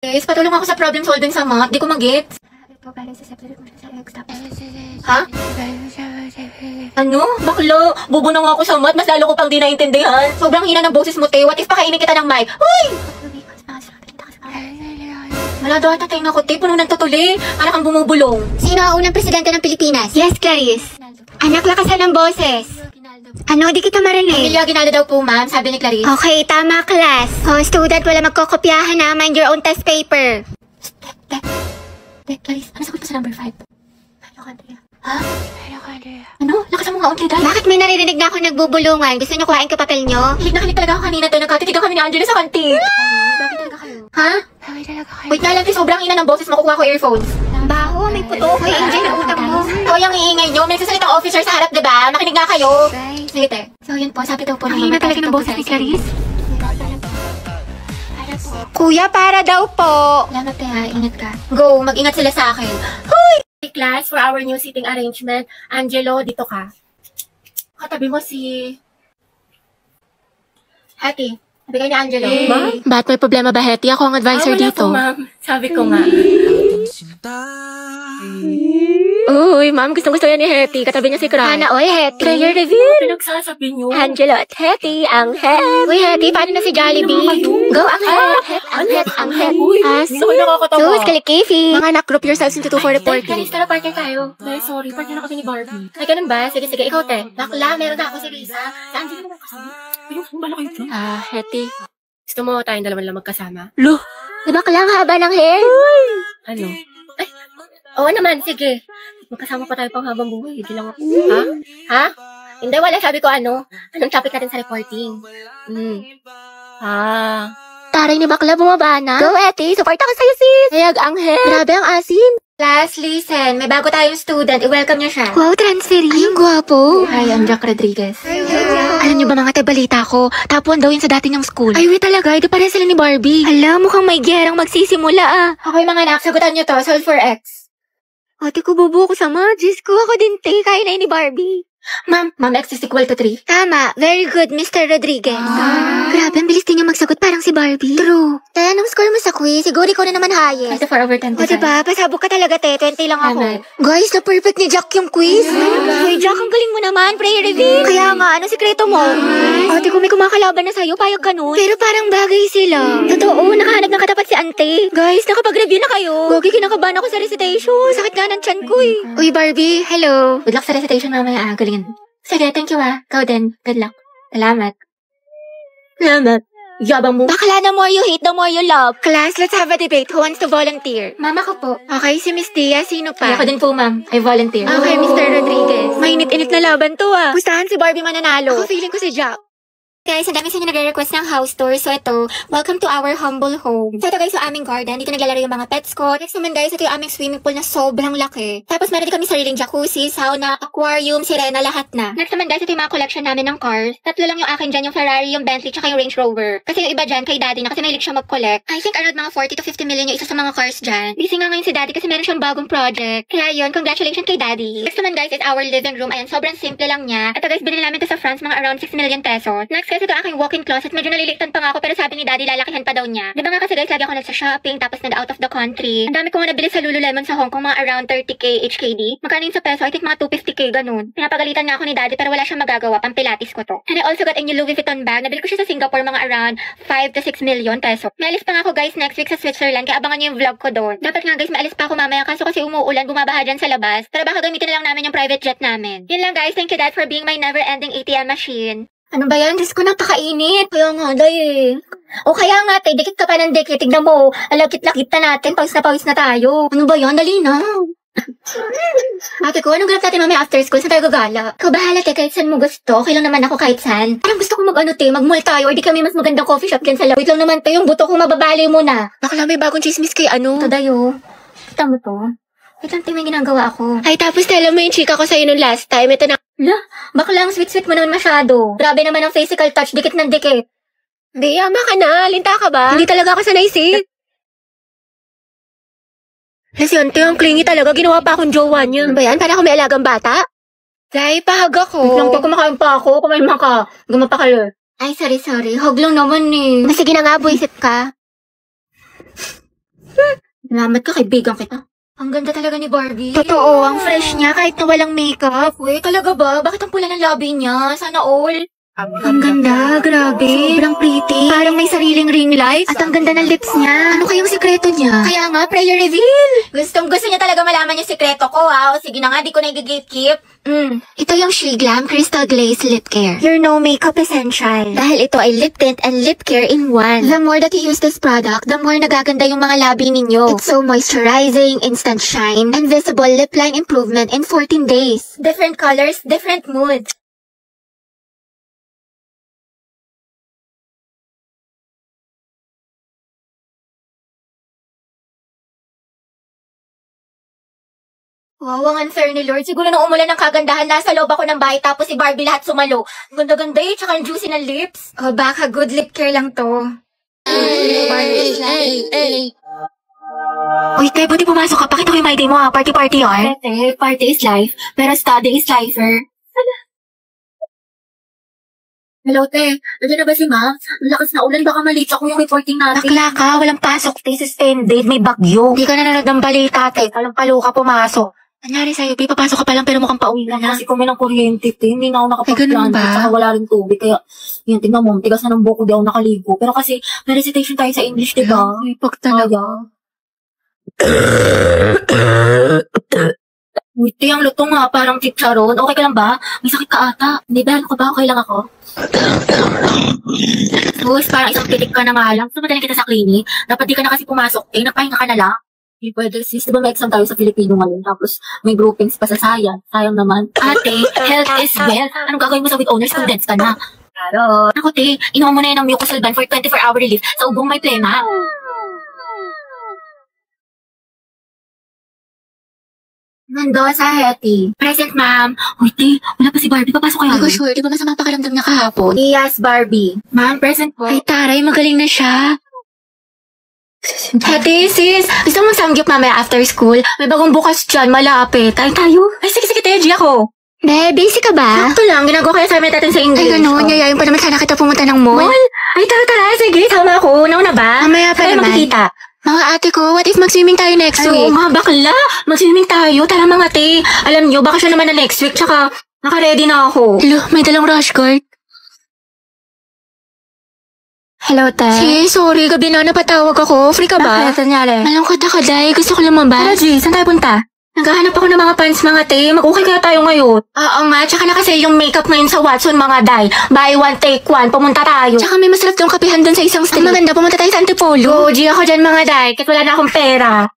Guys, patulong ako sa problem solving sa math. Di ko mag-gets. Ha? Ano? Baklo? Bubo na nga ako sa math. Mas lalo ko pang di naintindihan. Sobrang hina ng boses mo, te. What if pakainin kita ng mic? Hoy! Wala daw at tayo ko, te. Puno ng tutuli. Para kang bumubulong. Sino ang unang presidente ng Pilipinas? Yes, Clarice. Anak, lakasan ng boses. Ano, di kita marinig. Emilia Aguinaldo daw po, ma'am. Sabi ni Clarice. Okay, tama, class. Oh, student, wala magkokopyahan na. Mind your own test paper. Clarice, ano sagot pa sa number 5? Hello, Andrea. Ha? Hello, Andrea. Ano? Lakasan mo nga, Andrea. Bakit may naririnig na ako nagbubulungan? Gusto niyo kuhain ko papel niyo? Hilig na hilig talaga ako kanina, te. Nagkatitigan kami ni Angela sa kantin. Bakit talaga kayo? Ha? Bakit talaga kayo? Wait na lang, te. Sobrang ina ng boses. Makukuha ko earphones. Baho, may puto. Hoy, Angel, na utang mo. O, yung iingay nyo. May nagsasalitang officer sa harap, diba? Makinig nga kayo. Guys. Sige, te. So, yun po. Sabi daw po Ang hina talaga ng boses ni Clarice. Kuya, para daw po. Salamat, te, ha. Ingat ka. Go. Mag-ingat sila sa akin. Hoy! Class, for our new seating arrangement. Angelo, dito ka. Katabi mo si... Hattie. Sabi kayo ni Angelo. Ma'am? Ba't may problema ba, Hetty? Ako ang advisor wala dito. po, ma'am. Sabi ko nga. Uy, ma'am, gustong-gusto yan ni Hetty. Katabi niya si Cry. Ana, oy, Hetty. Prayer reveal. Pinagsasabi niyo. Angelo at Hetty, ang het. Uy, Hetty, paano na si Jollibee? Go, ang het. Ang het, ang het. As. Ako nakakatawa. Sus, kalikifi. Mga anak, group yourselves into 2 for reporting. Guys, tara, partner tayo. Ay, sorry. Partner na kami ni Barbie. Ay, ganun ba? Sige, sige. Ikaw, te. Bakla, meron na ako si Lisa. Si Angelo naman kasama. Ayun, bala kayo dyan. Hetty. Gusto mo tayong dalawa lang magkasama? Lo. Diba ka lang haba ng hair? Ano? Ay, oo naman, sige. Magkasama pa tayo pang habang buhay. Hindi lang ako. Ha? Ha? Hindi, wala. Sabi ko ano. Anong topic natin sa reporting? Taray ni bakla, bumaba na. Go, Hetty. Support ako sa'yo, sis. Hayag ang het. Grabe ang asim. Class, listen. May bago tayong student. I-welcome niyo siya. Wow, transferee. Ay, ang gwapo. Hi, I'm Jack Rodriguez. Alam niyo ba mga balita ko? Top 1 daw yun sa dati niyang school. Ay, wait talaga. Ito pare sila ni Barbie. Hala, mukhang may gerang magsisimula ah. Okay, mga anak. Sagutan niyo to. Solve for X. Ate ko, bubo ko sa Diyos ko, ako din, te. Kaya na yun ni Barbie. Ma'am, X is equal to 3. Tama. Very good, Mr. Rodriguez. Grabe, ang bilis din niya magsagot parang si Barbie. True. Te, anong score mo sa quiz? Siguro ikaw na naman highest. 24/10. O, diba? Pasabog ka talaga, te. 20 lang ako. Tama. Guys, na-perfect ni Jack yung quiz. Ay, Jack, ang galing mo naman. Prayer reveal. Kaya nga, ano sikreto mo? Ate ko, may kumakalaban na sa'yo. Payag ka nun. Pero parang bagay sila. Totoo, nakahanap ng katapat si ante. Guys, nakapag-review na kayo. Gogi, kinakabahan ako sa recitation. Sakit nga ng tiyan ko eh. Uy, Barbie, hello. Good luck sa recitation mamaya. Galingan. Sige, thank you ah. Ikaw din. Good luck. Salamat. Salamat. Yabang mo. Bakla, the more you hate, the more you love. Class, let's have a debate. Who wants to volunteer? Mama ko po. Okay, si Miss Tia. Sino pa? Ako din po, ma'am. I volunteer. Okay, Mr. Rodriguez. Mainit-init na laban to ah. Gustahan si Barbie mananalo. Ako feeling ko si Jack. Guys, ang dami sa inyo nagre-request ng house tour. So ito, welcome to our humble home. So ito guys, yung aming garden. Dito naglalaro yung mga pets ko. Next naman guys, ito yung aming swimming pool na sobrang laki. Tapos meron din kami sariling jacuzzi, sauna, aquarium, sirena, lahat na. Next naman guys, ito yung mga collection namin ng cars. Tatlo lang yung akin dyan, yung Ferrari, yung Bentley, tsaka yung Range Rover. Kasi yung iba dyan, kay daddy na kasi mahilig siya mag-collect. I think around mga 40 to 50 million yung isa sa mga cars dyan. Busy nga ngayon si daddy kasi meron siyang bagong project. Kaya yun, congratulations kay daddy. Next naman guys is our living room. Ayan, sobrang simple lang niya. Ito guys, binili namin to sa France, mga around 6 million pesos. Next guys, ito aking walk-in closet. Medyo naliliktan pa nga ako pero sabi ni daddy lalakihan pa daw niya. Di ba nga kasi guys, lagi ako nagsa-shopping tapos nag-out of the country. Ang dami ko nga nabili sa Lululemon sa Hong Kong, mga around 30k HKD. Magkano yun sa peso? I think mga 250k ganun. Pinapagalitan nga ako ni daddy pero wala siyang magagawa. Pampilatis ko to. And I also got a new Louis Vuitton bag. Nabili ko siya sa Singapore, mga around 5 to 6 million peso. May alis pa nga ako guys next week sa Switzerland kaya abangan niyo yung vlog ko doon. Dapat nga guys, may alis pa ako mamaya kaso kasi umuulan, bumabaha dyan sa labas. Pero baka gamitin na lang namin yung private jet namin. Yun lang guys, thank you dad for being my never-ending ATM machine. Ano ba yan? Diyos ko, napakainit. Kaya nga, day. O kaya nga, te, dikit ka pa ng dikit. Tignan mo, alakit-lakit na natin. Pawis na tayo. Ano ba yan? Dali na. Ate ko, anong ganap natin mamaya after school? Saan tayo gagala? Ikaw bahala, te, kahit saan mo gusto. Okay lang naman ako kahit saan. Parang gusto ko mag-mall tayo or di kami mas magandang coffee shop dyan sa loob. Wait lang naman, te, yung buto ko mababali mo na. Bakla, may bagong chismis kay ano? Ito, dayo. Kita mo to? Wait lang, te, may ginagawa ako. Ay, tapos tala mo yung chika ko sa'yo nung last time. Ito na. La, bakla ang sweet-sweet mo naman masyado. Grabe naman ang physical touch, dikit ng dikit. Hindi, ama ka na. Linta ka ba? Hindi talaga ako sanay, sis. Lasyante, ang clingy talaga. Ginawa pa akong jowa niya. Ano ba yan? Para ako may alagang bata? Dahil pahag ako. Wait lang, te, kumakain pa ako. Kumain ka. Gumapa ka lang. Ay, sorry. Hog lang naman eh. Sige na nga, buisit ka. Salamat ka, kaibigan kita. Ang ganda talaga ni Barbie. Totoo, ang fresh niya kahit na walang makeup. Uy, talaga ba? Bakit ang pula ng labi niya? Sana all. Ang ganda, grabe. Sobrang pretty. Parang may sariling ring light. At ang ganda ng lips niya. Ano kayang sikreto niya? Kaya nga, prayer reveal. Gusto niya talaga malaman yung sikreto ko, ha? O sige na nga, di ko na i-gatekeep. Ito yung She Glam Crystal Glaze Lip Care. Your no makeup essential. Dahil ito ay lip tint and lip care in one. The more that you use this product, the more nagaganda yung mga labi ninyo. It's so moisturizing, instant shine, and visible lip line improvement in 14 days. Different colors, different mood. Wow, ang unfair ni Lord. Siguro nung umulan ng kagandahan, nasa loob ako ng bahay tapos si Barbie lahat sumalo. Ganda-ganda eh, tsaka ang juicy ng lips. O baka good lip care lang to. Uy, te, buti pumasok ka. Pakita ko yung my day mo ha. Party-party yun. Tete, party is life, pero study is lifer. Hello, te. Nandiyan na ba si Ma? Ang lakas na ulan, baka malate ako yung reporting natin. Bakla ka, walang pasok. This is ended, may bagyo. Hindi ka nanonood ng balita, te. Palang-palo ka pumasok. Nangyari sa'yo, Pi, papasok ka pa lang pero mukhang pauwi ka na. Kasi kumi ng kuryente, te. Hindi na ako nakapag-plan. Ay, ganun ba? Saka wala rin tubig. Kaya, yun, tingnan mo, tigas na ng buko, di ako nakaligo. Pero kasi, may recitation tayo sa English, diba? Ay, pag talaga. Uy, te, ang lutong nga, parang chicharon. Okay ka lang ba? May sakit ka ata. Hindi ba? Ano ka ba? Okay lang ako? Sus, parang isang pitik ka na nga lang. Sumadalhin kita sa clinic. Dapat di ka na kasi pumasok, eh. Nagpahinga ka na lang. Hindi pwede, sis. Diba may exam tayo sa Filipino ngayon? Tapos may groupings pa sa science. Sayang naman. Ate, health is wealth. Anong gagawin mo sa with honor students ka na? Claro. Ako, te, inuha mo na yan ng Mucosolvan for 24-hour relief sa ubong may plema. Mendoza, Hetty. Present, ma'am. Uy, te, wala pa si Barbie. Papasok kayo. Hindi ko sure, di ba masama pakiramdam niya kahapon? Yes, Barbie. Ma'am, present po. Ay, taray, magaling na siya. Ate, sis, gusto mong samgyup mamaya after school? May bagong bukas dyan, malapit. Ay, tayo. Ay, sige, Teji ako. Be, busy ka ba? Sakto lang, ginagawa kaya assignment natin sa English. Ay, gano'n, yayayin pa naman sana kita pumunta ng mall. Mall? Ay, tara, sige, tama ako. Nauna ba? Mamaya pa Kaya naman. makikita. Mga ate ko, what if mag-swimming tayo next Ay, week? oo nga, bakla. Mag-swimming tayo. Tara mga te. Alam nyo, baka siya naman na next week. Tsaka, naka-ready na ako. Hello, may dalang rush guard. Hello, te. Sis, sorry, gabi na napatawag ako. Free ka ba? Bakit? Nangyari? Malungkot ako, Day. Gusto ko Tara, lumabas. G. Saan tayo punta? Naghahanap ako ng mga pants, mga te. Mag-okay kaya tayo ngayon. Oo nga, tsaka na kasi yung makeup ngayon sa Watson, mga Day. Buy one, take one. Pumunta tayo. Tsaka may masarap yung kapihan dun sa isang street. Ang maganda, pumunta tayo sa Antipolo. Go, G. Ako dyan, mga day. Kahit wala na akong pera.